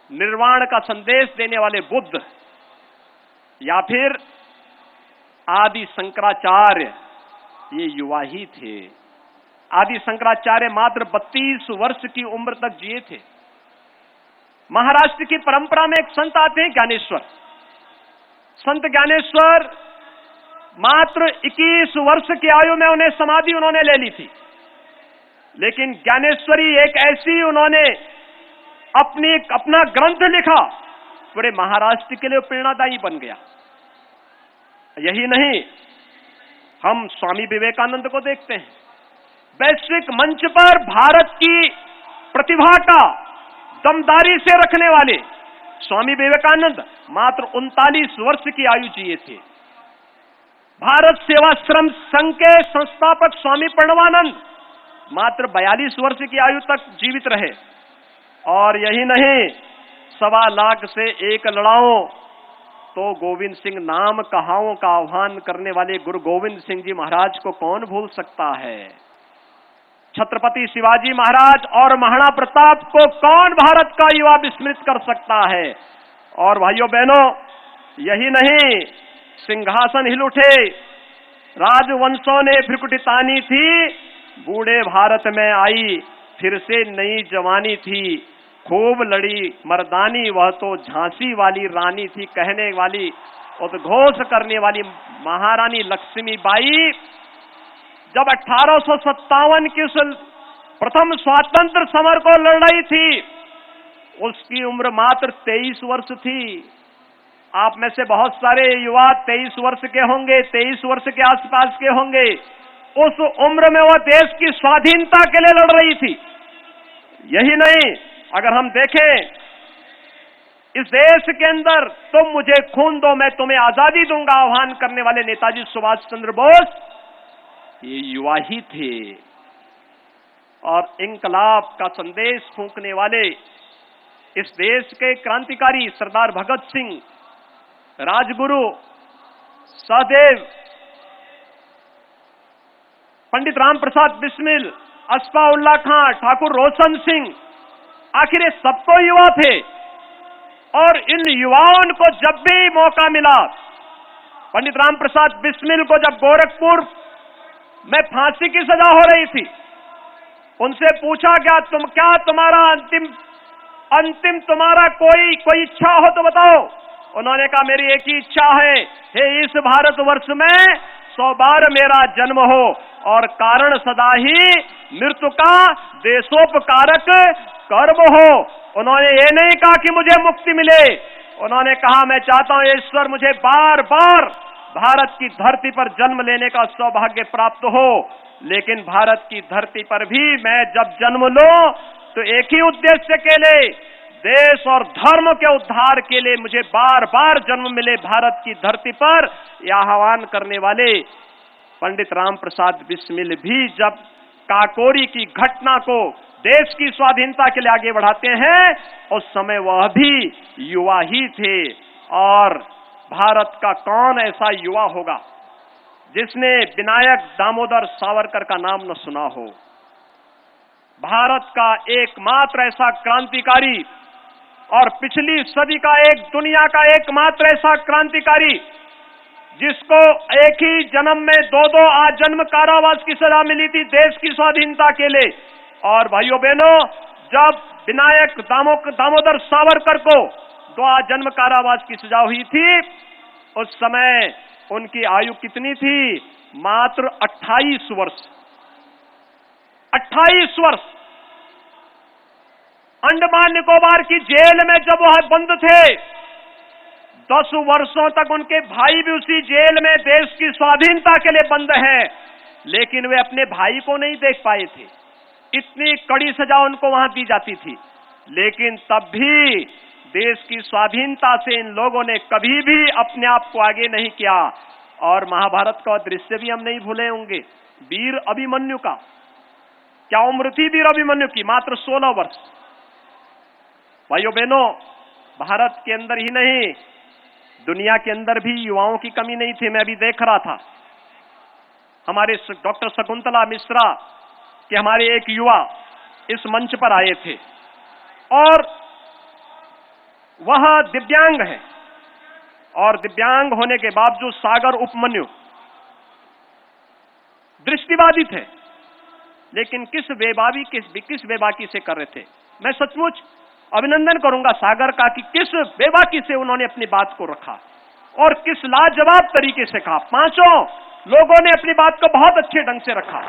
निर्वाण का संदेश देने वाले बुद्ध, या फिर आदि शंकराचार्य, ये युवा ही थे। आदि शंकराचार्य मात्र 32 वर्ष की उम्र तक जिए थे। महाराष्ट्र की परंपरा में एक संत आते हैं, ज्ञानेश्वर। संत ज्ञानेश्वर मात्र 21 वर्ष की आयु में उन्हें समाधि उन्होंने ले ली थी। लेकिन ज्ञानेश्वरी एक ऐसी, उन्होंने अपना ग्रंथ लिखा, पूरे महाराष्ट्र के लिए प्रेरणादायी बन गया। यही नहीं, हम स्वामी विवेकानंद को देखते हैं, वैश्विक मंच पर भारत की प्रतिभा का दमदारी से रखने वाले स्वामी विवेकानंद मात्र 39 वर्ष की आयु जिए थे। भारत सेवाश्रम संघ के संस्थापक स्वामी प्रणवानंद मात्र 42 वर्ष की आयु तक जीवित रहे। और यही नहीं, 1.25 लाख से एक लड़ाओ तो गोविंद सिंह नाम कहाओं का आह्वान करने वाले गुरु गोविंद सिंह जी महाराज को कौन भूल सकता है। छत्रपति शिवाजी महाराज और महाराणा प्रताप को कौन भारत का युवा विस्मृत कर सकता है। और भाइयों बहनों, यही नहीं, सिंहासन हिल उठे, राजवंशों ने भ्रुकुटी तानी थी, बूढ़े भारत में आई फिर से नई जवानी थी, खूब लड़ी मर्दानी वह तो झांसी वाली रानी थी, कहने वाली उद्घोष करने वाली महारानी लक्ष्मीबाई जब 1857 की प्रथम स्वातंत्र समर को लड़ रही थी, उसकी उम्र मात्र 23 वर्ष थी। आप में से बहुत सारे युवा 23 वर्ष के होंगे, 23 वर्ष के आसपास के होंगे। उस उम्र में वह देश की स्वाधीनता के लिए लड़ रही थी। यही नहीं, अगर हम देखें इस देश के अंदर, तुम मुझे खून दो मैं तुम्हें आजादी दूंगा आह्वान करने वाले नेताजी सुभाष चंद्र बोस, ये युवा ही थे। और इंकलाब का संदेश फूंकने वाले इस देश के क्रांतिकारी सरदार भगत सिंह, राजगुरु, सहदेव, पंडित राम प्रसाद बिस्मिल, अस्फाउल्लाह खां, ठाकुर रोशन सिंह, आखिर ये सब तो युवा थे। और इन युवाओं को जब भी मौका मिला, पंडित राम प्रसाद बिस्मिल को जब गोरखपुर में फांसी की सजा हो रही थी, उनसे पूछा क्या तुम्हारा अंतिम तुम्हारा कोई इच्छा हो तो बताओ। उन्होंने कहा मेरी एक ही इच्छा है, हे इस भारतवर्ष में 100 बार मेरा जन्म हो और कारण सदा ही मृत्यु का देशोपकारक कर्म हो। उन्होंने ये नहीं कहा कि मुझे मुक्ति मिले, उन्होंने कहा मैं चाहता हूं ईश्वर मुझे बार बार भारत की धरती पर जन्म लेने का सौभाग्य प्राप्त हो। लेकिन भारत की धरती पर भी मैं जब जन्म लूं तो एक ही उद्देश्य के लिए, देश और धर्म के उद्धार के लिए मुझे बार बार जन्म मिले भारत की धरती पर। यह आह्वान करने वाले पंडित राम प्रसाद बिस्मिल भी जब काकोरी की घटना को देश की स्वाधीनता के लिए आगे बढ़ाते हैं, उस समय वह भी युवा ही थे। और भारत का कौन ऐसा युवा होगा जिसने विनायक दामोदर सावरकर का नाम न सुना हो। भारत का एकमात्र ऐसा क्रांतिकारी और पिछली सदी का दुनिया का एकमात्र ऐसा क्रांतिकारी जिसको एक ही जन्म में 2 आजन्म कारावास की सजा मिली थी देश की स्वाधीनता के लिए। और भाइयों बहनों, जब विनायक दामोदर सावरकर को 2 आजन्म कारावास की सजा हुई थी, उस समय उनकी आयु कितनी थी? मात्र 28 वर्ष। 28 वर्ष। अंडमान निकोबार की जेल में जब वह बंद थे, 10 वर्षों तक उनके भाई भी उसी जेल में देश की स्वाधीनता के लिए बंद हैं, लेकिन वे अपने भाई को नहीं देख पाए थे। इतनी कड़ी सजा उनको वहां दी जाती थी, लेकिन तब भी देश की स्वाधीनता से इन लोगों ने कभी भी अपने आप को आगे नहीं किया। और महाभारत का दृश्य भी हम नहीं भूले होंगे, वीर अभिमन्यु का। क्या उम्र थी वीर अभिमन्यु की? मात्र 16 वर्ष। भाइयों बहनों, भारत के अंदर ही नहीं, दुनिया के अंदर भी युवाओं की कमी नहीं थी। मैं अभी देख रहा था, हमारे डॉक्टर शकुंतला मिश्रा के हमारे एक युवा इस मंच पर आए थे और वह दिव्यांग है और दिव्यांग होने के बावजूद सागर उपमन्यु दृष्टिबाधित है, लेकिन किस बेबाकी से कर रहे थे। मैं सचमुच अभिनंदन करूंगा सागर का कि किस बेबाकी से उन्होंने अपनी बात को रखा और किस लाजवाब तरीके से कहा। पांचों लोगों ने अपनी बात को बहुत अच्छे ढंग से रखा,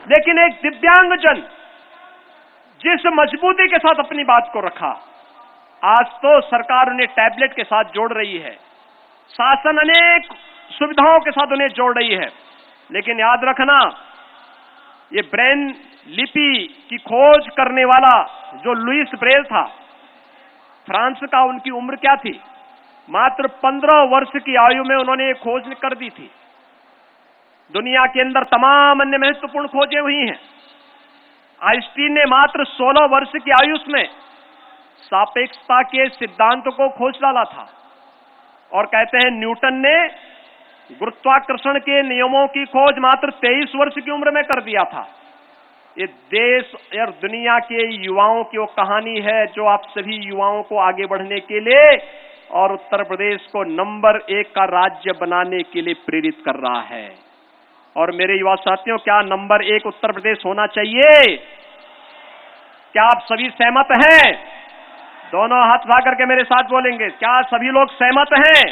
लेकिन एक दिव्यांगजन जिस मजबूती के साथ अपनी बात को रखा, आज तो सरकार उन्हें टैबलेट के साथ जोड़ रही है, शासन अनेक सुविधाओं के साथ उन्हें जोड़ रही है, लेकिन याद रखना ये ब्रेन लिपि की खोज करने वाला जो लुईस ब्रेल था फ्रांस का, उनकी उम्र क्या थी? मात्र 15 वर्ष की आयु में उन्होंने ये खोज कर दी थी। दुनिया के अंदर तमाम अन्य महत्वपूर्ण खोजें हुई हैं। आइंस्टीन ने मात्र 16 वर्ष की आयु में सापेक्षता के सिद्धांत को खोज डाला था और कहते हैं न्यूटन ने गुरुत्वाकर्षण के नियमों की खोज मात्र 23 वर्ष की उम्र में कर दिया था। ये देश और दुनिया के युवाओं की वो कहानी है जो आप सभी युवाओं को आगे बढ़ने के लिए और उत्तर प्रदेश को नंबर 1 का राज्य बनाने के लिए प्रेरित कर रहा है। और मेरे युवा साथियों, क्या नंबर 1 उत्तर प्रदेश होना चाहिए? क्या आप सभी सहमत हैं? दोनों हाथ उठा करके मेरे साथ बोलेंगे, क्या सभी लोग सहमत हैं?